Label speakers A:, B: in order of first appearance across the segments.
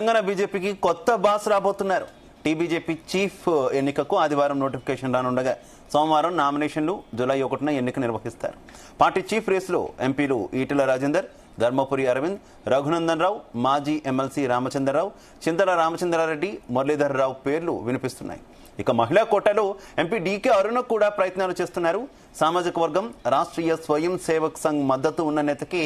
A: తెలంగాణ బీజేపీకి కొత్త బాస్ రాబోతున్నారు. టీబీజేపీ చీఫ్ ఎన్నికకు ఆదివారం నోటిఫికేషన్ రానుండగా సోమవారం నామినేషన్లు జూలై 1న ఎన్నిక నిర్వహిస్తారు. పార్టీ చీఫ్ రేసులో ఎంపీలు ఈటెల రాజేందర్, ధర్మపురి అరవింద్, రఘునందన్ రావు, మాజీ ఎమ్మెల్సీ రామచంద్రరావు, చింతల రామచంద్రారెడ్డి, మురళీధర్ రావు పేర్లు వినిపిస్తున్నాయి. ఇక మహిళా కోటాలో ఎంపీ డీకే అరుణ కూడా ప్రయత్నాలు చేస్తున్నారు. సామాజిక వర్గం, రాష్ట్రీయ స్వయం సేవక్ సంఘ్ మద్దతు ఉన్న నేతకి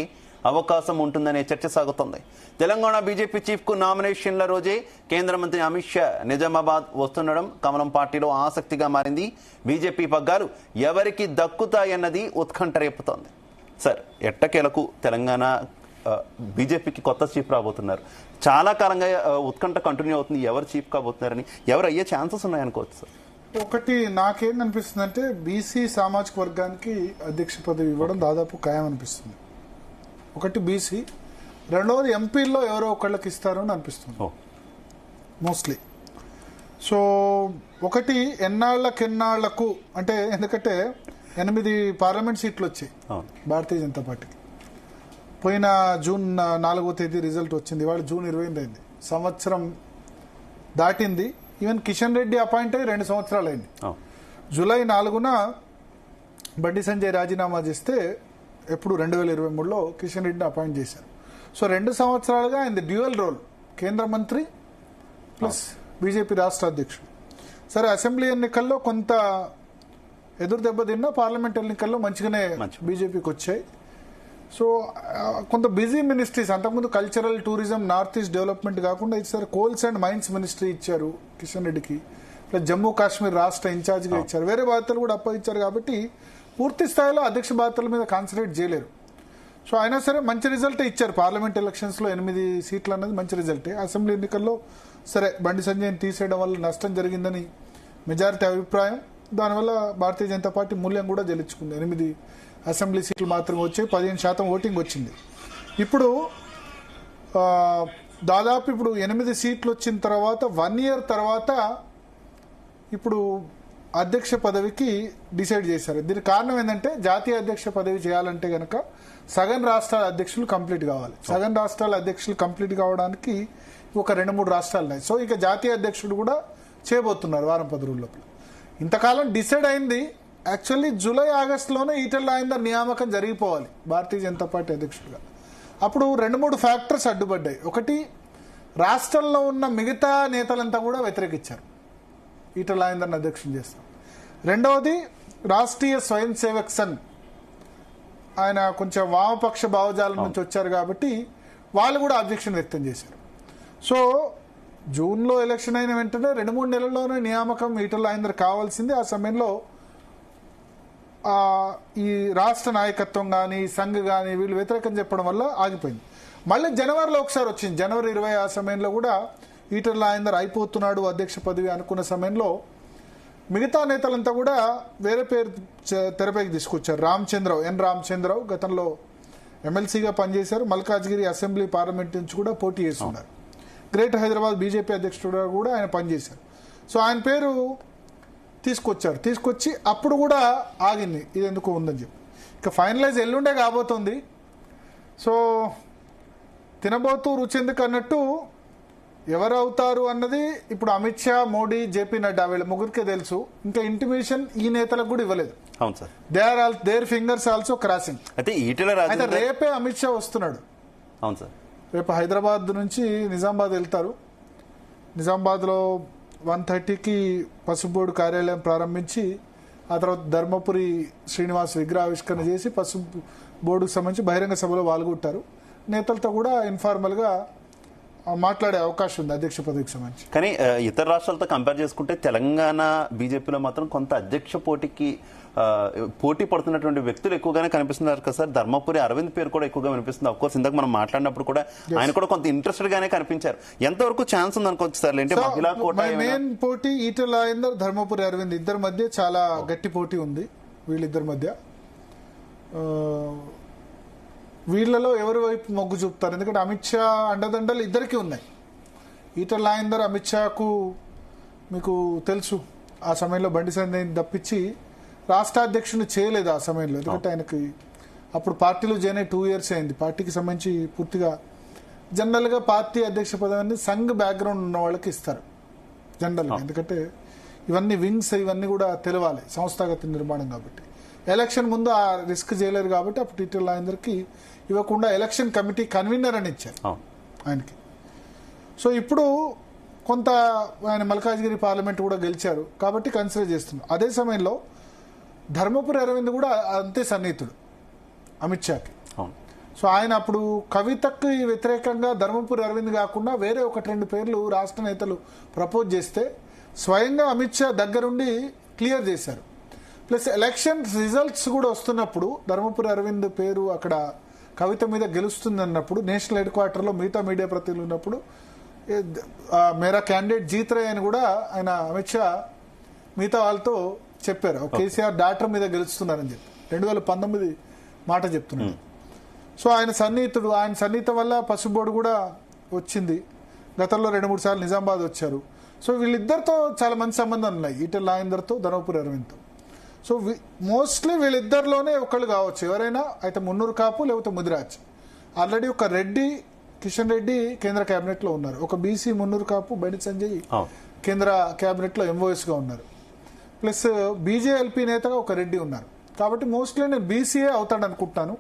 A: అవకాశం ఉంటుందనే చర్చ సాగుతోంది. తెలంగాణ బీజేపీ చీఫ్ కు నామినేషన్ల రోజే కేంద్ర మంత్రి అమిత్ షా నిజామాబాద్ వస్తుండడం కమలం పార్టీలో ఆసక్తిగా మారింది. బీజేపీ పగ్గాలు ఎవరికి దక్కుతాయన్నది ఉత్కంఠ రేపుతోంది. సార్, ఎట్టకేలకు తెలంగాణ బీజేపీకి కొత్త చీఫ్ రాబోతున్నారు. చాలా కాలంగా ఉత్కంఠ కంటిన్యూ అవుతుంది. ఎవరు చీఫ్ కాబోతున్నారని, ఎవరు అయ్యే ఛాన్సెస్ ఉన్నాయనుకోవచ్చు సార్?
B: ఒకటి నాకేమనిపిస్తుంది అంటే బీసీ సామాజిక వర్గానికి అధ్యక్ష పదవి ఇవ్వడం దాదాపు ఖాయం అనిపిస్తుంది. ఒకటి బీసీ, రెండవది ఎంపీల్లో ఎవరో ఒకళ్ళకి ఇస్తారని అనిపిస్తుంది మోస్ట్లీ. సో ఒకటి ఎన్నాళ్లకు అంటే ఎందుకంటే 8 పార్లమెంట్ సీట్లు వచ్చాయి భారతీయ జనతా పార్టీకి. పోయిన జూన్ 4వ తేదీ రిజల్ట్ వచ్చింది. ఇవాళ జూన్ 28 అయింది. సంవత్సరం దాటింది. ఈవెన్ కిషన్ రెడ్డి అపాయింట్ అయ్యి 2 సంవత్సరాలు అయింది. జూలై 4న బండి సంజయ్ రాజీనామా చేస్తే ఎప్పుడు 2023లో కిషన్ రెడ్డిని అపాయింట్ చేశారు. సో 2 సంవత్సరాలుగా ఆయన డ్యూయల్ రోల్, కేంద్ర మంత్రి ప్లస్ బీజేపీ రాష్ట్ర అధ్యక్షుడు. సరే, అసెంబ్లీ ఎన్నికల్లో కొంత ఎదురు దెబ్బతిన్నా పార్లమెంట్ ఎన్నికల్లో మంచిగానే బీజేపీకి వచ్చాయి. సో కొంత బిజీ మినిస్ట్రీస్, అంతకుముందు cultural, tourism, north east development కాకుండా ఇచ్చారు. కోల్స్ అండ్ మైన్స్ మినిస్ట్రీ ఇచ్చారు కిషన్ రెడ్డికి, ప్లస్ జమ్మూ కాశ్మీర్ రాష్ట్ర ఇన్ఛార్జిగా ఇచ్చారు. వేరే బాధ్యతలు కూడా అప్పగించారు. కాబట్టి పూర్తి స్థాయిలో అధ్యక్ష బాధ్యతల మీద కాన్సన్ట్రేట్ చేయలేరు. సో అయినా సరే మంచి రిజల్టే ఇచ్చారు. పార్లమెంట్ ఎలక్షన్స్లో 8 సీట్లు అనేది మంచి రిజల్టే. అసెంబ్లీ ఎన్నికల్లో సరే బండి సంజయ్ని తీసేయడం వల్ల నష్టం జరిగిందని మెజారిటీ అభిప్రాయం. దానివల్ల భారతీయ జనతా పార్టీ మూల్యం కూడా గెలుచుకుంది. 8 అసెంబ్లీ సీట్లు మాత్రమే వచ్చాయి, 15% ఓటింగ్ వచ్చింది. ఇప్పుడు దాదాపు 8 సీట్లు వచ్చిన తర్వాత 1 ఇయర్ తర్వాత ఇప్పుడు అధ్యక్ష పదవికి డిసైడ్ చేశారు. దీనికి కారణం ఏంటంటే జాతీయ అధ్యక్ష పదవి చేయాలంటే గనక సగం రాష్ట్రాల అధ్యక్షులు కంప్లీట్ కావాలి. సగం రాష్ట్రాల అధ్యక్షులు కంప్లీట్ కావడానికి ఒక 2-3 రాష్ట్రాలు ఉన్నాయి. సో ఇక జాతీయ అధ్యక్షుడు కూడా చేయబోతున్నారు వారం 10 రోజుల లోపల. ఇంతకాలం డిసైడ్ అయింది. యాక్చువల్లీ జూలై ఆగస్టులోనే ఈటెల రాజేందర్ నియామకం జరిగిపోవాలి భారతీయ జనతా పార్టీ అధ్యక్షుడిగా. అప్పుడు 2-3 ఫ్యాక్టర్స్ అడ్డుపడ్డాయి. ఒకటి, రాష్ట్రంలో ఉన్న మిగతా నేతలంతా కూడా వ్యతిరేకించారు ఈటెల రాజేందర్ని అధ్యక్షుడు చేస్తాం. రెండవది, రాష్ట్రీయ స్వయం సేవక్ సంఘ్, ఆయన కొంచెం వామపక్ష భావజాలం నుంచి వచ్చారు కాబట్టి వాళ్ళు కూడా అబ్జెక్షన్ వ్యక్తం చేశారు. సో జూన్లో ఎలక్షన్ అయిన వెంటనే 2-3 నెలల్లోనే నియామకం ఈటెల రాజేందర్ కావాల్సింది. ఆ సమయంలో ఈ రాష్ట్ర నాయకత్వం కానీ సంఘ్ కానీ వీళ్ళు వ్యతిరేకం చెప్పడం వల్ల ఆగిపోయింది. మళ్ళీ జనవరిలో ఒకసారి వచ్చింది. జనవరి 20 ఆ సమయంలో కూడా ఈటెల రాజేందర్ అయిపోతున్నాడు అధ్యక్ష పదవి అనుకున్న సమయంలో మిగతా నేతలంతా కూడా వేరే పేరు తెరపైకి తీసుకొచ్చారు. ఎన్ రామచంద్రరావు గతంలో ఎమ్మెల్సీగా పనిచేశారు. మల్కాజ్గిరి అసెంబ్లీ పార్లమెంట్ నుంచి కూడా పోటీ చేస్తున్నారు. గ్రేటర్ హైదరాబాద్ బీజేపీ అధ్యక్షుడు కూడా ఆయన పనిచేశారు. సో ఆయన పేరు తీసుకొచ్చి అప్పుడు కూడా ఆగింది, ఇది ఎందుకు ఉందని చెప్పి. ఇక ఫైనలైజ్ ఎల్లుండే కాబోతుంది. సో తినబోతూ రుచెందుకు అన్నట్టు ఎవరు అవుతారు అన్నది ఇప్పుడు అమిత్ షా, మోడీ, జేపీ నడ్డా వీళ్ళ ముగ్గురికే తెలుసు. ఇంకా ఇంటిమేషన్ ఈ నేతలకు కూడా ఇవ్వలేదు.
A: అవును sir,
B: their fingers also crossing. అయితే రేపే అమిత్ షా వస్తున్నాడు.
A: అవును సార్,
B: రేపు హైదరాబాద్ నుంచి నిజామాబాద్ వెళ్తారు. నిజామాబాద్లో 1:30కి పసుపు బోర్డు కార్యాలయం ప్రారంభించి ఆ తర్వాత ధర్మపురి శ్రీనివాస్ విగ్రహావిష్కరణ చేసి పసుపు బోర్డుకు సంబంధించి బహిరంగ సభలో పాల్గొంటారు. నేతలతో కూడా ఇన్ఫార్మల్ గా మాట్లాడే అవకాశం ఉంది అధ్యక్ష పదవికి సంబంధించి.
A: కానీ ఇతర రాష్ట్రాలతో కంపేర్ చేసుకుంటే తెలంగాణ బీజేపీలో మాత్రం కొంత అధ్యక్ష పోటీ పడుతున్నటువంటి వ్యక్తులు ఎక్కువగానే కనిపిస్తున్నారు కదా సార్. ధర్మపురి అరవింద్ పేరు కూడా ఎక్కువగా వినిపిస్తుంది. అఫ్కోర్స్ ఇందాక మనం మాట్లాడినప్పుడు కూడా ఆయన కూడా కొంత ఇంట్రెస్టెడ్ గానే కనిపించారు. ఎంతవరకు ఛాన్స్ ఉంది అనుకోవచ్చు సార్? అంటే మహిళా కోట
B: మెయిన్ పోటీ ఈటెల రాజేందర్, ధర్మపురి అరవింద్ ఇద్దరి మధ్య చాలా గట్టి పోటీ ఉంది. వీళ్ళిద్దరి మధ్య వీళ్లలో ఎవరి వైపు మొగ్గు చూపుతారు? ఎందుకంటే అమిత్ షా అండదండలు ఇద్దరికి ఉన్నాయి. ఈటెల రాజేందర్ అమిత్ షాకు మీకు తెలుసు ఆ సమయంలో బండి సంజయ్ తప్పించి రాష్ట్ర అధ్యక్షుని చేయలేదు ఆ సమయంలో. ఎందుకంటే ఆయనకి అప్పుడు పార్టీలో జాయిన్ 2 years అయింది. పార్టీకి సంబంధించి పూర్తిగా జనరల్ గా పార్టీ అధ్యక్ష పదవిని సంఘ్ బ్యాక్గ్రౌండ్ ఉన్న వాళ్ళకి ఇస్తారు జనరల్ గా. ఎందుకంటే ఇవన్నీ వింగ్స్ ఇవన్నీ కూడా తెలవాలి, సంస్థాగత నిర్మాణం కాబట్టి. ఎలక్షన్ ముందు ఆ రిస్క్ చేయలేరు కాబట్టి అప్పుడు ఈటెల రాజేందర్కి ఇవ్వకుండా ఎలక్షన్ కమిటీ కన్వీనర్ అని ఇచ్చారు ఆయనకి. సో ఇప్పుడు కొంత ఆయన మల్కాజ్గిరి పార్లమెంట్ కూడా గెలిచారు కాబట్టి కన్సిడర్ చేస్తున్నారు. అదే సమయంలో ధర్మపురి అరవింద్ కూడా అంతే సన్నిహితుడు అమిత్ షాకి. సో ఆయన అప్పుడు కవితకు వ్యతిరేకంగా ధర్మపురి అరవింద్ కాకుండా వేరే 1-2 పేర్లు రాష్ట్ర నేతలు ప్రపోజ్ చేస్తే స్వయంగా అమిత్ షా దగ్గరుండి క్లియర్ చేశారు. ప్లస్ ఎలక్షన్ రిజల్ట్స్ కూడా వస్తున్నప్పుడు ధర్మపురి అరవింద్ పేరు అక్కడ కవిత మీద గెలుస్తుంది అన్నప్పుడు నేషనల్ హెడ్ క్వార్టర్లో మిగతా మీడియా ప్రతినిధులు ఉన్నప్పుడు మేరా క్యాండిడేట్ జీత్ రే అని కూడా ఆయన అమిత్ షా మిగతా వాళ్ళతో చెప్పారు. కేసీఆర్ డాక్టర్ మీద గెలుస్తున్నారని చెప్పి 2019 మాట చెప్తున్నాడు. సో ఆయన సన్నిహితుడు, ఆయన సన్నిహితం వల్ల పసుబోర్డు కూడా వచ్చింది. గతంలో 2-3 సార్లు నిజామాబాద్ వచ్చారు. సో వీళ్ళిద్దరితో చాలా మంచి సంబంధాలు ఉన్నాయి, ఈటెల రాజేందర్తో ధర్మపురి అరవింద్తో. సో మోస్ట్లీ వీళ్ళిద్దరిలోనే ఒకళ్ళు కావచ్చు, ఎవరైనా అయితే మున్నూరు కాపు లేకపోతే ముదిరాజ్. ఆల్రెడీ ఒక రెడ్డి, కిషన్ రెడ్డి కేంద్ర కేబినెట్ లో ఉన్నారు. ఒక బీసీ మున్నూరు కాపు బండి సంజయ్ కేంద్ర కేబినెట్ లో ఎంఓఎస్ గా ఉన్నారు. ప్లస్ బీజేఎల్పీ నేతగా ఒక రెడ్డి ఉన్నారు. కాబట్టి మోస్ట్లీ నేను బీసీఏ అవుతాడు అనుకుంటున్నాను.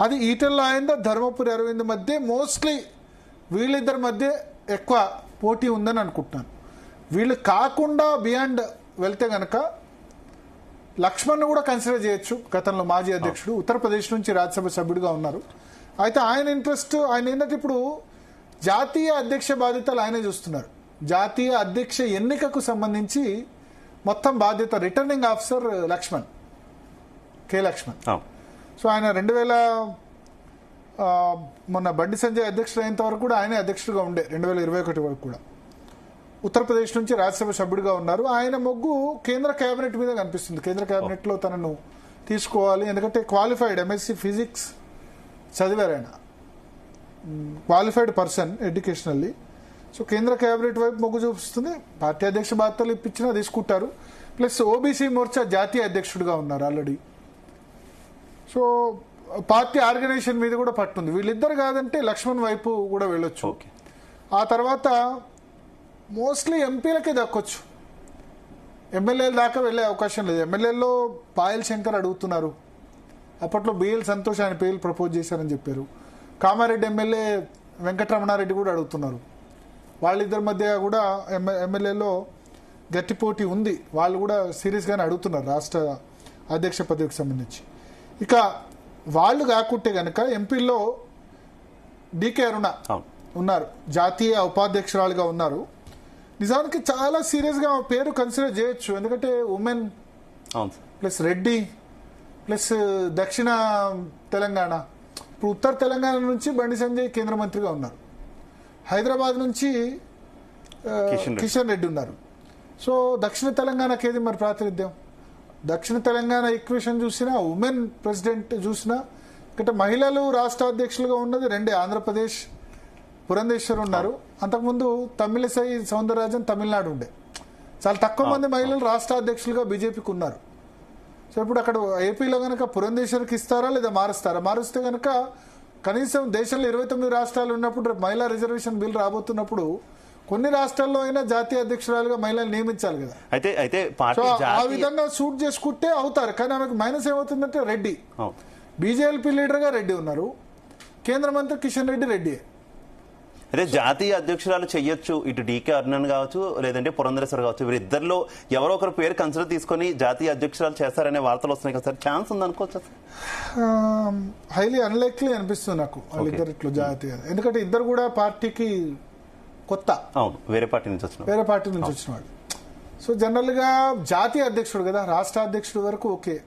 B: అది ఈటెల రాజేందర్ ధర్మపురి అరవింద్ మధ్య మోస్ట్లీ వీళ్ళిద్దరి మధ్య ఎక్కువ పోటీ ఉందని అనుకుంటున్నాను. వీళ్ళు కాకుండా బియాండ్ వెళ్తే గనక లక్ష్మణ్ కూడా కన్సిడర్ చేయొచ్చు. గతంలో మాజీ అధ్యక్షుడు, ఉత్తరప్రదేశ్ నుంచి రాజ్యసభ సభ్యుడిగా ఉన్నారు. అయితే ఆయన ఇంట్రెస్ట్, ఆయన ఏంటంటే ఇప్పుడు జాతీయ అధ్యక్ష బాధ్యతలు ఆయనే చూస్తున్నారు. జాతీయ అధ్యక్ష ఎన్నికకు సంబంధించి మొత్తం బాధ్యత returning officer Laxman, K Laxman. So ఆయన 2000 మొన్న బండి సంజయ్ అధ్యక్షుడు అయినంత వరకు కూడా ఆయనే అధ్యక్షుడిగా ఉండే, 2021 వరకు కూడా ఉత్తరప్రదేశ్ నుంచి రాజ్యసభ సభ్యుడిగా ఉన్నారు. ఆయన మొగ్గు కేంద్ర కేబినెట్ మీద కనిపిస్తుంది. కేంద్ర కేబినెట్ లో తనను తీసుకోవాలి, ఎందుకంటే క్వాలిఫైడ్ ఎంఎస్సీ ఫిజిక్స్ చదివారు ఆయన, క్వాలిఫైడ్ పర్సన్ ఎడ్యుకేషనల్లీ. సో కేంద్ర కేబినెట్ వైపు మొగ్గు చూపిస్తుంది. పార్టీ అధ్యక్ష బాధ్యతలు ఇప్పించినా తీసుకుంటారు. ప్లస్ ఓబీసీ మోర్చా జాతీయ అధ్యక్షుడిగా ఉన్నారు ఆల్రెడీ. సో పార్టీ ఆర్గనైజేషన్ మీద కూడా పట్టుంది. వీళ్ళిద్దరు కాదంటే లక్ష్మణ్ వైపు కూడా వెళ్ళొచ్చు. ఆ తర్వాత మోస్ట్లీ ఎంపీలకే దక్కొచ్చు, ఎమ్మెల్యేల దాకా వెళ్లే అవకాశం లేదు. ఎమ్మెల్యేలో పాయల్ శంకర్ అడుగుతున్నారు. అప్పట్లో బిఎల్ సంతోష్ ఆయన పేర్లు ప్రపోజ్ చేశారని చెప్పారు. కామారెడ్డి ఎమ్మెల్యే వెంకటరమణారెడ్డి కూడా అడుగుతున్నారు. వాళ్ళిద్దరి మధ్య కూడా ఎమ్మెల్యేలో గట్టి పోటీ ఉంది. వాళ్ళు కూడా సీరియస్గానే అడుగుతున్నారు రాష్ట్ర అధ్యక్ష పదవికి సంబంధించి. ఇక వాళ్ళు కాకుంటే గనక ఎంపీల్లో డికే అరుణ ఉన్నారు, జాతీయ ఉపాధ్యక్షురాలుగా ఉన్నారు. నిజానికి చాలా సీరియస్గా పేరు కన్సిడర్ చేయొచ్చు, ఎందుకంటే ఉమెన్ ప్లస్ రెడ్డి ప్లస్ దక్షిణ తెలంగాణ. ఇప్పుడు ఉత్తర తెలంగాణ నుంచి బండి సంజయ్ కేంద్ర మంత్రిగా ఉన్నారు. హైదరాబాద్ నుంచి కిషన్ రెడ్డి ఉన్నారు. సో దక్షిణ తెలంగాణకి ఏది మరి ప్రాతినిధ్యం? దక్షిణ తెలంగాణ ఈక్వేషన్ చూసినా, ఉమెన్ ప్రెసిడెంట్ చూసినా, అంటే మహిళలు రాష్ట్ర అధ్యక్షులుగా ఉన్నది 2 ఆంధ్రప్రదేశ్, పురంధేశ్వర్ ఉన్నారు. అంతకుముందు తమిళసై సౌందరరాజన్ తమిళనాడు ఉండే. చాలా తక్కువ మంది మహిళలు రాష్ట్ర అధ్యక్షులుగా బీజేపీకి ఉన్నారు. సో ఇప్పుడు అక్కడ ఏపీలో కనుక పురంధేశ్వర్కి ఇస్తారా లేదా మారుస్తారా? మారుస్తే కనుక కనీసం దేశంలో 29 రాష్ట్రాలు ఉన్నప్పుడు మహిళా రిజర్వేషన్ బిల్ రాబోతున్నప్పుడు కొన్ని రాష్ట్రాల్లో అయినా జాతీయ అధ్యక్షురాలుగా మహిళలు నియమించాలి కదా.
A: అయితే
B: ఆ విధంగా సూట్ చేసుకుంటే అవుతారు. కానీ ఆమెకు మైనస్ ఏమవుతుందంటే రెడ్డి, బీజేపీ లీడర్ గా రెడ్డి ఉన్నారు, కేంద్ర మంత్రి కిషన్ రెడ్డి రెడ్డి.
A: అయితే జాతీయ అధ్యక్షురాలు చెయ్యొచ్చు, ఇటు డీకే అర్ణన్ కావచ్చు లేదంటే పురంధరేశ్వర్ కావచ్చు, వీరిద్దరిలో ఎవరో ఒకరు పేరు కన్సిడర్ తీసుకొని జాతీయ అధ్యక్షురాలు చేస్తారనే వార్తలు వస్తున్నాయి కదా సార్, ఛాన్స్ ఉంది అనుకోవచ్చు?
B: హైలీ అన్లైక్లీ అనిపిస్తుంది నాకు వాళ్ళిద్దరిట్లో జాతీయ, ఎందుకంటే ఇద్దరు కూడా పార్టీకి కొత్త,
A: అవును, వేరే పార్టీ నుంచి
B: వచ్చిన వాళ్ళు. సో జనరల్ గా జాతీయ అధ్యక్షుడు కదా, రాష్ట్ర అధ్యక్షుడు వరకు ఓకే,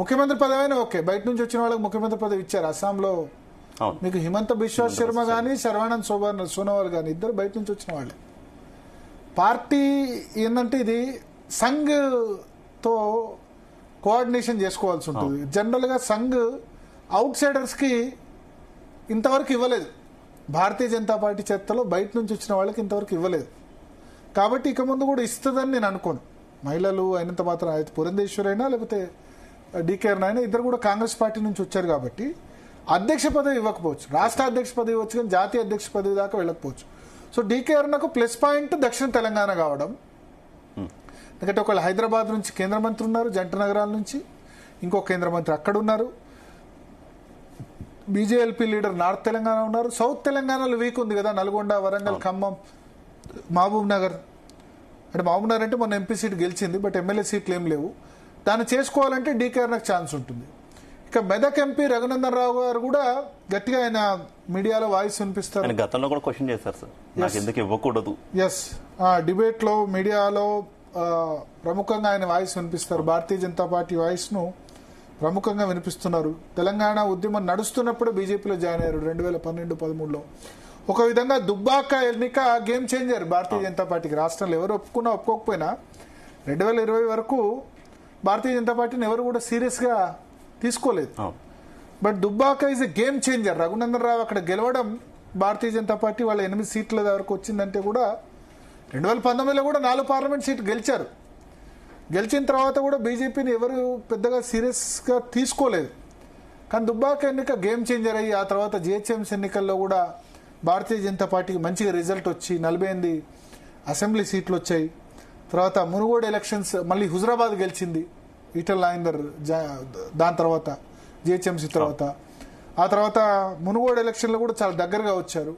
B: ముఖ్యమంత్రి పదవి అయినా ఓకే. బయట నుంచి వచ్చిన వాళ్ళకి ముఖ్యమంత్రి పదవి ఇచ్చారు. అస్సాంలో మీకు హిమంత బిశ్వా శర్మ గానీ సర్వానంద్ సోనోవాల్ గానీ ఇద్దరు బయట నుంచి వచ్చిన వాళ్ళే. పార్టీ ఏంటంటే ఇది సంఘ్ తో కోఆర్డినేషన్ చేసుకోవాల్సి ఉంటుంది. జనరల్ గా సంఘ్ అవుట్ సైడర్స్ కి ఇంతవరకు ఇవ్వలేదు. భారతీయ జనతా పార్టీ చేతలో బయట నుంచి వచ్చిన వాళ్ళకి ఇంతవరకు ఇవ్వలేదు. కాబట్టి ఇక ముందు కూడా ఇస్తుందని నేను అనుకోను. మహిళలు అయినంత మాత్రం అయితే పురంధేశ్వర్ అయినా లేకపోతే డీకే అయినా ఇద్దరు కూడా కాంగ్రెస్ పార్టీ నుంచి వచ్చారు కాబట్టి అధ్యక్ష పదవి ఇవ్వకపోవచ్చు, రాష్ట్ర అధ్యక్ష పదవి ఇవ్వచ్చు కానీ జాతీయ అధ్యక్ష పదవి దాకా వెళ్ళకపోవచ్చు. సో డీకే అరుణకు ప్లస్ పాయింట్ దక్షిణ తెలంగాణ కావడం. ఎందుకంటే ఒకళ్ళు హైదరాబాద్ నుంచి కేంద్ర మంత్రి ఉన్నారు, జంట నగరాల నుంచి, ఇంకో కేంద్ర మంత్రి అక్కడ ఉన్నారు, బీజేఎల్పీ లీడర్ నార్త్ తెలంగాణ ఉన్నారు, సౌత్ తెలంగాణలో వీక్ ఉంది కదా, నల్గొండ, వరంగల్, ఖమ్మం, మహబూబ్ నగర్. అంటే మహబూబ్ నగర్ అంటే మొన్న ఎంపీ సీట్ గెలిచింది, బట్ ఎమ్మెల్యే సీట్లు ఏం లేవు. దాన్ని చేసుకోవాలంటే డీకే అరుణకు ఛాన్స్ ఉంటుంది. ఇక మెదక్ ఎంపీ రఘునందన్ రావు గారు కూడా గట్టిగా ఆయన మీడియాలో వాయిస్ వినిపిస్తారు.
A: గతంలో కూడా క్వశ్చన్ చేశారు సార్, నాకు ఎందుకు ఇవ్వకూడదు.
B: ఎస్, డిబేట్ లో మీడియాలో ప్రముఖంగా ఆయన వాయిస్ వినిపిస్తారు. భారతీయ జనతా పార్టీ వాయిస్ ను ప్రముఖంగా వినిపిస్తున్నారు. తెలంగాణ ఉద్యమం నడుస్తున్నప్పుడే బీజేపీలో జాయిన్ అయ్యారు 2012-13లో. ఒక విధంగా దుబ్బాక ఎన్నిక గేమ్ చేంజర్ భారతీయ జనతా పార్టీకి. రాష్ట్రంలో ఎవరు ఒప్పుకున్నా ఒప్పుకోకపోయినా 2020 వరకు భారతీయ జనతా పార్టీని ఎవరు కూడా సీరియస్ గా తీసుకోలేదు. But Dubbaka is a game changer. Raghunandan Rao అక్కడ గెలవడం భారతీయ జనతా పార్టీ వాళ్ళ 8 సీట్ల వరకు వచ్చిందంటే కూడా 2019లో కూడా 4 పార్లమెంట్ సీట్లు గెలిచారు. గెలిచిన తర్వాత కూడా బీజేపీని ఎవరు పెద్దగా సీరియస్ గా తీసుకోలేదు. కానీ దుబ్బాక ఎన్నిక గేమ్ చేంజర్ అయ్యి ఆ తర్వాత జిహెచ్ఎంసీ ఎన్నికల్లో కూడా భారతీయ జనతా పార్టీకి మంచిగా రిజల్ట్ వచ్చి 48 అసెంబ్లీ సీట్లు వచ్చాయి. తర్వాత మునుగోడు ఎలక్షన్స్ మళ్ళీ హుజరాబాద్ గెలిచింది ఈటల రాజేందర్, దాని తర్వాత జిహెచ్ఎంసీ తర్వాత. ఆ తర్వాత మునుగోడు ఎలక్షన్లో కూడా చాలా దగ్గరగా వచ్చారు.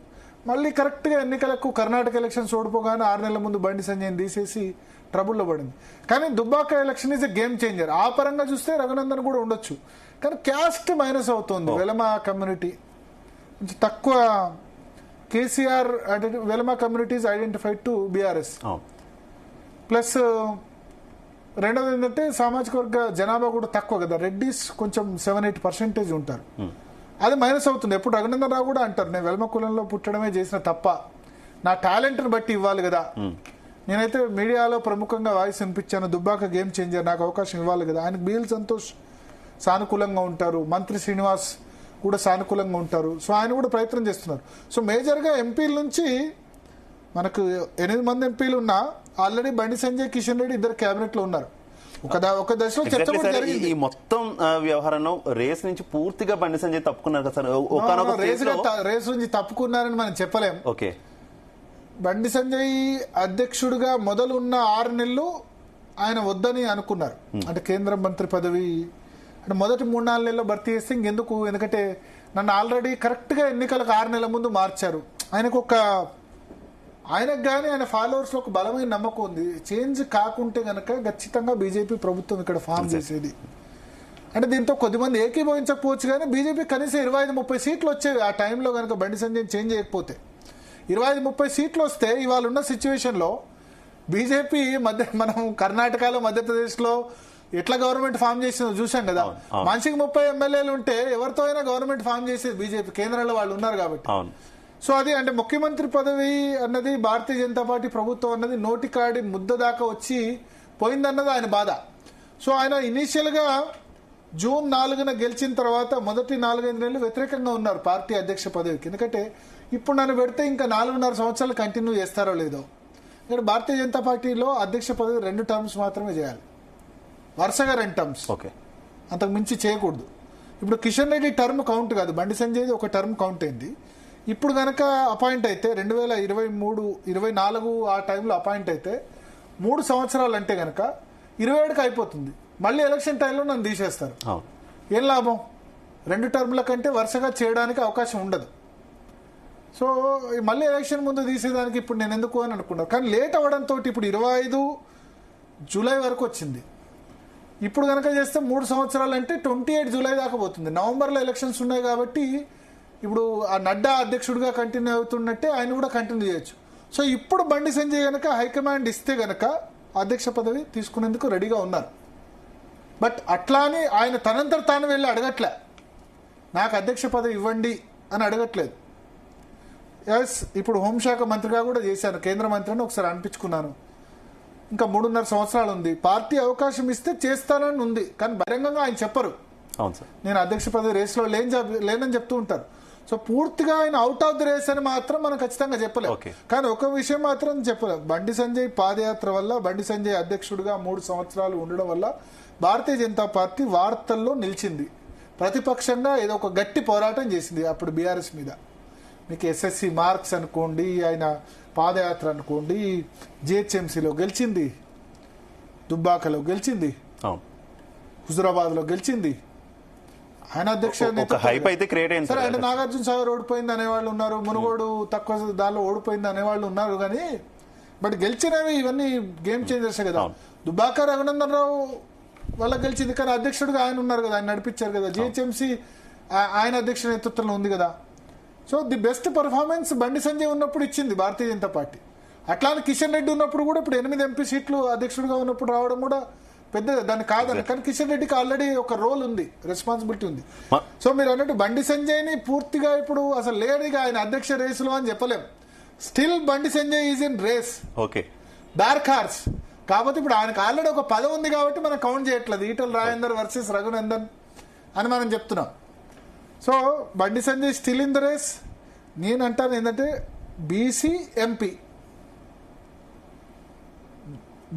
B: మళ్ళీ కరెక్ట్గా ఎన్నికలకు కర్ణాటక ఎలక్షన్స్ ఓడిపోగానే 6 నెలల ముందు బండి సంజయ్ని తీసేసి ట్రబుల్లో పడింది. కానీ Dubbaka election is a game changer. ఆ పరంగా చూస్తే రఘునందన్ కూడా ఉండొచ్చు. కానీ క్యాస్ట్ మైనస్ అవుతుంది. వెలమ కమ్యూనిటీ కొంచెం తక్కువ. KCR Velama communities identified to BRS. Plus రెండోది ఏంటంటే సామాజిక వర్గ జనాభా కూడా తక్కువ కదా, రెడ్డిస్ కొంచెం 7-8% ఉంటారు. అది మైనస్ అవుతుంది. ఎప్పుడు రఘునందన్ రావు కూడా అంటారు, నేను వెలమ కులంలో పుట్టడమే చేసిన తప్ప, నా టాలెంట్ని బట్టి ఇవ్వాలి కదా. నేనైతే మీడియాలో ప్రముఖంగా వాయిస్ వినిపించాను, దుబ్బాక గేమ్ చేంజర్, నాకు అవకాశం ఇవ్వాలి కదా. ఆయనకు బిఎల్ సంతోష్ సానుకూలంగా ఉంటారు, మంత్రి శ్రీనివాస్ కూడా సానుకూలంగా ఉంటారు. సో ఆయన కూడా ప్రయత్నం చేస్తున్నారు. సో మేజర్గా ఎంపీల నుంచి మనకు 8 మంది ఎంపీలు ఉన్నా ఆల్రెడీ బండి సంజయ్, కిషన్ రెడ్డి ఇద్దరు కేబినెట్ లో ఉన్నారు. ఒక దశలో చర్చ కూడా జరిగింది.
A: ఈ మొత్తం వ్యవహారంలో రేస్ నుంచి పూర్తిగా బండి సంజయ్ తప్పుకున్నారు కదా సార్.
B: రేస్ నుంచి తప్పుకున్నారని మనం చెప్పలేం.
A: ఓకే,
B: బండి సంజయ్ అధ్యక్షుడిగా మొదలున్న 6 నెలలు ఆయన వద్దని అనుకున్నారు. అంటే కేంద్ర మంత్రి పదవి అంటే మొదటి 3-4 నెలల్లో భర్తీ చేస్తే ఇంకెందుకు, ఎందుకంటే నన్ను ఆల్రెడీ కరెక్ట్ గా ఎన్నికలకు 6 నెలల ముందు మార్చారు. ఆయనకు కానీ ఆయన ఫాలోవర్స్ లో ఒక బలమైన నమ్మకం ఉంది. చేంజ్ కాకుంటే గనక ఖచ్చితంగా బీజేపీ ప్రభుత్వం ఇక్కడ ఫామ్ చేసేది. అంటే దీంతో కొద్దిమంది ఏకీభవించకపోవచ్చు కానీ బీజేపీ కనీసం 25-30 సీట్లు వచ్చేవి ఆ టైంలో కనుక బండి సంజయ్ చేంజ్ చేయకపోతే. 25-30 సీట్లు వస్తే ఇవాళ ఉన్న సిచ్యువేషన్ లో బీజేపీ మనం కర్ణాటకలో, మధ్యప్రదేశ్ లో ఎట్లా గవర్నమెంట్ ఫామ్ చేసిందో చూసాం కదా. మనిషికి 30 ఎమ్మెల్యేలు ఉంటే ఎవరితో అయినా గవర్నమెంట్ ఫామ్ చేసేది బీజేపీ, కేంద్రంలో వాళ్ళు ఉన్నారు కాబట్టి. సో అది అంటే ముఖ్యమంత్రి పదవి అన్నది భారతీయ జనతా పార్టీ ప్రభుత్వం అన్నది నోటికాడి ముద్ద దాకా వచ్చి పోయిందన్నది ఆయన బాధ. సో ఆయన ఇనీషియల్ గా జూన్ 4న గెలిచిన తర్వాత మొదటి 4-5 నెలలు వ్యతిరేకంగా ఉన్నారు పార్టీ అధ్యక్ష పదవికి. ఎందుకంటే ఇప్పుడు నన్ను పెడితే ఇంకా 4.5 సంవత్సరాలు కంటిన్యూ చేస్తారో లేదో. ఇక్కడ భారతీయ జనతా పార్టీలో అధ్యక్ష పదవి 2 టర్మ్స్ మాత్రమే చేయాలి, వరుసగా 2 టర్మ్స్, అంతకు మించి చేయకూడదు. ఇప్పుడు కిషన్ రెడ్డి టర్మ్ కౌంట్ కాదు, బండి సంజయ్ ఒక టర్మ్ కౌంట్ అయింది. ఇప్పుడు గనక అపాయింట్ అయితే 2023-24 ఆ టైంలో అపాయింట్ అయితే 3 సంవత్సరాలు అంటే గనక 27కి అయిపోతుంది. మళ్ళీ ఎలక్షన్ టైంలో నన్ను తీసేస్తారు. ఏం లాభం? 2 టర్మ్ల కంటే వరుసగా చేయడానికి అవకాశం ఉండదు. సో మళ్ళీ ఎలక్షన్ ముందు తీసేదానికి ఇప్పుడు నేను ఎందుకు అని అనుకున్నాను. కానీ లేట్ అవ్వడంతో ఇప్పుడు 25 జూలై వరకు వచ్చింది. ఇప్పుడు కనుక చేస్తే 3 సంవత్సరాలు అంటే 28 జూలై దాకా పోతుంది. నవంబర్లో ఎలక్షన్స్ ఉన్నాయి కాబట్టి ఇప్పుడు ఆ నడ్డా అధ్యక్షుడిగా కంటిన్యూ అవుతున్నట్టే ఆయన కూడా కంటిన్యూ చేయొచ్చు. సో ఇప్పుడు బండి సంజయ్ గనక హైకమాండ్ ఇస్తే గనక అధ్యక్ష పదవి తీసుకునేందుకు రెడీగా ఉన్నారు. బట్ అట్లా అని ఆయన తనంతట తాను వెళ్ళి అడగట్లే, నాకు అధ్యక్ష పదవి ఇవ్వండి అని అడగట్లేదు. ఎస్, ఇప్పుడు హోంశాఖ మంత్రిగా కూడా చేశాను, కేంద్ర మంత్రిని ఒకసారి అనిపించుకున్నాను. ఇంకా 3.5 సంవత్సరాలు ఉంది. పార్టీ అవకాశం ఇస్తే చేస్తానని ఉంది, కానీ బహిరంగంగా ఆయన చెప్పరు నేను అధ్యక్ష పదవి రేస్లో లేనని చెప్తూ ఉంటారు. సో పూర్తిగా ఆయన అవుట్ ఆఫ్ ది రేస్ అని మాత్రం మనం ఖచ్చితంగా చెప్పలేము. కానీ ఒక విషయం మాత్రం చెప్పలేము, బండి సంజయ్ పాదయాత్ర వల్ల, బండి సంజయ్ అధ్యక్షుడిగా 3 సంవత్సరాలు ఉండడం వల్ల భారతీయ జనతా పార్టీ వార్తల్లో నిలిచింది. ప్రతిపక్షంగా ఏదో ఒక గట్టి పోరాటం చేసింది అప్పుడు బీఆర్ఎస్ మీద. మీకు ఎస్ఎస్సి మార్క్స్ అనుకోండి, ఆయన పాదయాత్ర అనుకోండి, జిహెచ్ఎంసీలో గెలిచింది, దుబ్బాకలో గెలిచింది, హుజురాబాద్లో గెలిచింది. ఆయన అధ్యక్ష
A: హైప్ అయితే క్రియేట్ అయింది.
B: సరే, ఆయన నాగార్జున సాగర్ ఓడిపోయింది అనేవాళ్ళు ఉన్నారు, మునుగోడు తక్కువ దానిలో ఓడిపోయింది అనేవాళ్ళు ఉన్నారు. కానీ బట్ గెలిచినవి ఇవన్నీ గేమ్ చేంజర్స్ కదా. దుబ్బాక రఘునందన్ రావు వాళ్ళ గెలిచింది, కానీ అధ్యక్షుడిగా ఆయన ఉన్నారు కదా, ఆయన నడిపించారు కదా. జిహెచ్ఎంసీ ఆయన అధ్యక్ష నేతృత్వంలో ఉంది కదా. So the best performance Bandi Sanjay ఉన్నప్పుడు ఇచ్చింది భారతీయ జనతా పార్టీ. అట్లానే కిషన్ రెడ్డి ఉన్నప్పుడు కూడా ఇప్పుడు 8 ఎంపీ సీట్లు అధ్యక్షుడిగా ఉన్నప్పుడు రావడం కూడా పెద్ద దాన్ని కాదని. కానీ కిషన్ రెడ్డికి ఆల్రెడీ ఒక రోల్ ఉంది, రెస్పాన్సిబిలిటీ ఉంది. సో మీరు అన్నట్టు బండి సంజయ్ ని పూర్తిగా ఇప్పుడు అసలు లేడీగా ఆయన అధ్యక్ష రేసులో అని చెప్పలేం. Still Bandi Sanjay is in race,
A: okay,
B: dark horse. కాకపోతే ఇప్పుడు ఆయనకు ఆల్రెడీ ఒక పదవి ఉంది కాబట్టి మనం కౌంట్ చేయట్లేదు. ఈటల రాజేందర్ వర్సెస్ రఘునందన్ అని మనం చెప్తున్నాం. So Bandi Sanjay still in the race. నేను అంటాను ఏంటంటే బీసీ ఎంపీ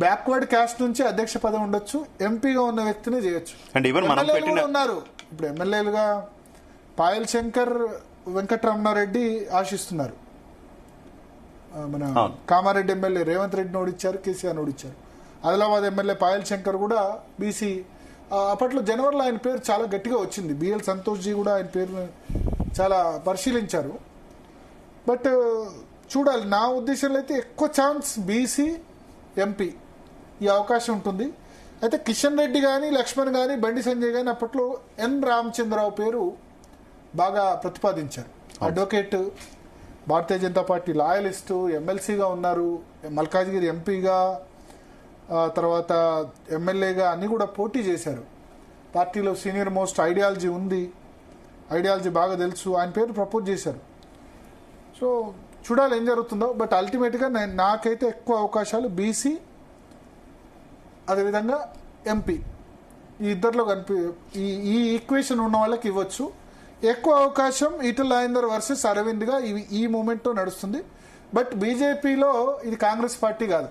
B: బ్యాక్వర్డ్ క్యాస్ట్ నుంచి అధ్యక్ష పదవి ఉండొచ్చు, ఎంపీగా ఉన్న వ్యక్తిని చేయొచ్చు. ఉన్నారు ఇప్పుడు ఎమ్మెల్యేలుగా పాయల్ శంకర్, వెంకటరమణారెడ్డి ఆశిస్తున్నారు. మన కామారెడ్డి ఎమ్మెల్యే రేవంత్ రెడ్డిని ఓడిచ్చారు, కేసీఆర్ ఓడిచ్చారు. ఆదిలాబాద్ ఎమ్మెల్యే పాయల్ శంకర్ కూడా బీసీ. అప్పట్లో జనవరిలో ఆయన పేరు చాలా గట్టిగా వచ్చింది. బిఎల్ సంతోష్ జీ కూడా ఆయన పేరు చాలా పరిశీలించారు. బట్ చూడాలి, నా ఉద్దేశంలో అయితే ఎక్కువ ఛాన్స్ బీసీ ఎంపీ ఈ అవకాశం ఉంటుంది. అయితే కిషన్ రెడ్డి కానీ, లక్ష్మణ్ కానీ, బండి సంజయ్ కానీ అప్పట్లో ఎన్ రామచంద్రరావు పేరు బాగా ప్రతిపాదించారు. Advocate, Bharatiya Janata party loyalist, ఎమ్మెల్సీగా ఉన్నారు, మల్కాజ్గిరి ఎంపీగా, తర్వాత ఎమ్మెల్యేగా అన్ని కూడా పోటీ చేశారు. పార్టీలో సీనియర్ మోస్ట్ ఐడియాలజీ ఉంది, ఐడియాలజీ బాగా తెలుసు, ఆయన పేరు ప్రపోజ్ చేశారు. సో చూడాలి ఏం జరుగుతుందో. బట్ అల్టిమేట్గా నాకైతే ఎక్కువ అవకాశాలు బీసీ, అదేవిధంగా ఎంపీ, ఈ ఇద్దరిలో ఈ ఈక్వేషన్ ఉన్న వాళ్ళకి ఇవ్వచ్చు. ఎక్కువ అవకాశం ఈటల రాజేందర్ వర్సెస్ అరవింద్గా ఈ మూమెంట్తో నడుస్తుంది. బట్ బీజేపీలో ఇది కాంగ్రెస్ పార్టీ కాదు,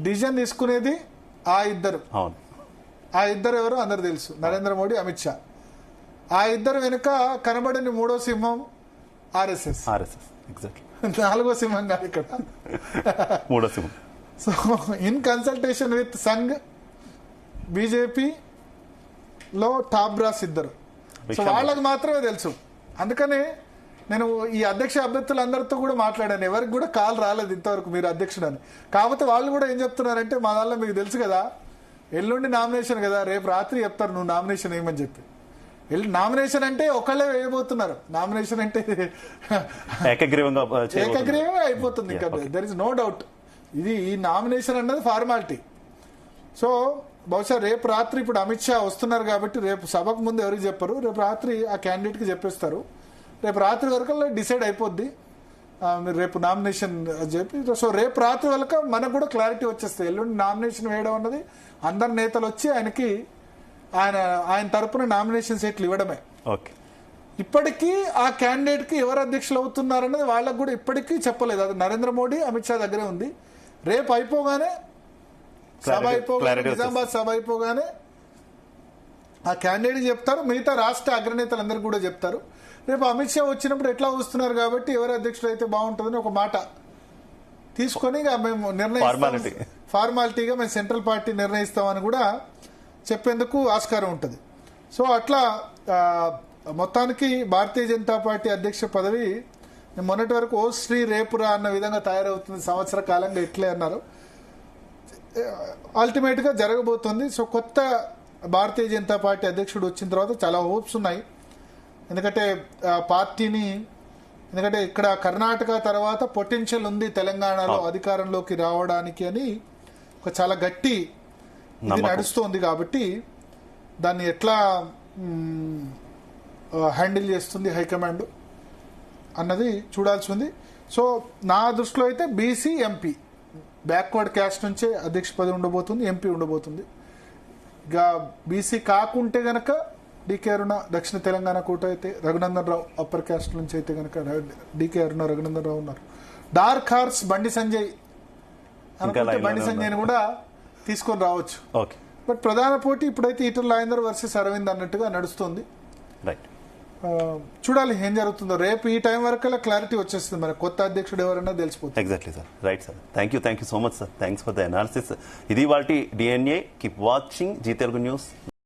B: డిసిజన్ తీసుకునేది ఆ ఇద్దరు. ఆ ఇద్దరు ఎవరో అందరు తెలుసు, నరేంద్ర మోడీ, అమిత్ షా. ఆ ఇద్దరు వెనుక కనబడని మూడో సింహం ఆర్ఎస్ఎస్. నాలుగో సింహం కాదు ఇక్కడ,
A: మూడో సింహం.
B: So in consultation with Sangh, బీజేపీలో టాప్ బ్రాస్ ఇద్దరు. సో వాళ్ళకి మాత్రమే తెలుసు. అందుకనే నేను ఈ అధ్యక్ష అభ్యర్థులందరితో కూడా మాట్లాడాను, ఎవరికి కూడా కాల్ రాలేదు ఇంతవరకు మీరు అధ్యక్షుడు అని. కాకపోతే వాళ్ళు కూడా ఏం చెప్తున్నారంటే, మా దానిలో మీకు తెలుసు కదా, ఎల్లుండి నామినేషన్ కదా, రేపు రాత్రి చెప్తారు నువ్వు నామినేషన్ వేయమని చెప్పి. నామినేషన్ అంటే ఒకళ్ళే వేయబోతున్నారు. నామినేషన్ అంటే ఏకగ్రీవమే అయిపోతుంది, ఇంకా దర్ ఇస్ నో డౌట్. ఇది ఈ నామినేషన్ అన్నది ఫార్మాలిటీ. సో బహుశా రేపు రాత్రి, ఇప్పుడు అమిత్ షా వస్తున్నారు కాబట్టి రేపు సభకు ముందు ఎవరికి చెప్పరు, రేపు రాత్రి ఆ క్యాండిడేట్కి చెప్పేస్తారు. రేపు రాత్రి వరకు డిసైడ్ అయిపోద్ది మీరు రేపు నామినేషన్ చెప్పి. సో రేపు రాత్రి వరకు మనకు కూడా క్లారిటీ వచ్చేస్తుంది. ఎల్లుండి నామినేషన్ వేయడం అన్నది అందరు నేతలు వచ్చి ఆయనకి ఆయన తరపున నామినేషన్ సీట్లు ఇవ్వడమే. ఇప్పటికీ ఆ క్యాండిడేట్ కి ఎవరు అధ్యక్షులు అవుతున్నారన్నది వాళ్ళకు కూడా ఇప్పటికీ చెప్పలేదు. అది నరేంద్ర మోడీ, అమిత్ షా దగ్గరే ఉంది. రేపు అయిపోగానే సభ అయిపోగానే, నిజామాబాద్ సభ అయిపోగానే ఆ క్యాండిడేట్ చెప్తారు, మిగతా రాష్ట్ర అగ్రనేతలందరికీ కూడా చెప్తారు. రేపు అమిత్ షా వచ్చినప్పుడు ఎట్లా వస్తున్నారు కాబట్టి ఎవరు అధ్యక్షుడు అయితే బాగుంటుందని ఒక మాట తీసుకొని మేము నిర్ణయిస్తాం, ఫార్మాలిటీగా మేము సెంట్రల్ పార్టీ నిర్ణయిస్తామని కూడా చెప్పేందుకు ఆస్కారం ఉంటుంది. సో అట్లా మొత్తానికి భారతీయ జనతా పార్టీ అధ్యక్ష పదవి మొన్నటి వరకు ఓ శ్రీ రేపురా అన్న విధంగా తయారవుతుంది, సంవత్సర కాలంగా ఎట్లే అన్నారు. అల్టిమేట్ గా జరగబోతుంది. సో కొత్త భారతీయ జనతా పార్టీ అధ్యక్షుడు వచ్చిన తర్వాత చాలా హోప్స్ ఉన్నాయి. ఎందుకంటే ఎందుకంటే ఇక్కడ కర్ణాటక తర్వాత పొటెన్షియల్ ఉంది తెలంగాణలో అధికారంలోకి రావడానికి అని ఒక చాలా గట్టి ఇది నడుస్తోంది. కాబట్టి దాన్ని ఎట్లా హ్యాండిల్ చేస్తుంది హైకమాండ్ అన్నది చూడాల్సి ఉంది. సో నా దృష్టిలో అయితే బీసీ, ఎంపీ, బ్యాక్వర్డ్ క్యాస్ట్ నుంచే అధ్యక్ష పదవి ఉండబోతుంది, ఎంపీ ఉండబోతుంది. ఇక బీసీ కాకుంటే గనక డీకే అరుణ దక్షిణ తెలంగాణ కోట అయితే, రఘునందన్ రావు అప్పర్ క్యాస్ట్ నుంచి అయితే గనక డీకే అరుణ, రఘునందన్ రావు ఉన్నారు. డార్క్ హార్స్ బండి సంజయ్ అనుకుంటే బండి సంజయ్ని కూడా తీసుకొని రావచ్చు. బట్ ప్రధాన పోటీ ఇప్పుడైతే ఈటల రాజేందర్ వర్సెస్ అరవింద్ అన్నట్టుగా నడుస్తుంది.
A: రైట్.
B: చూడాలి ఏం జరుగుతుందో. రేపు ఈ టైం వరకల్లా క్లారిటీ వచ్చేస్తుంది, మరి కొత్త అధ్యక్షుడు ఎవరైనా తెలిసిపోతుంది.
A: Exactly sir. Right sir. Thank you so much sir. Thanks for the analysis. ఇది వాటి DNA. Keep watching Zee Telugu news.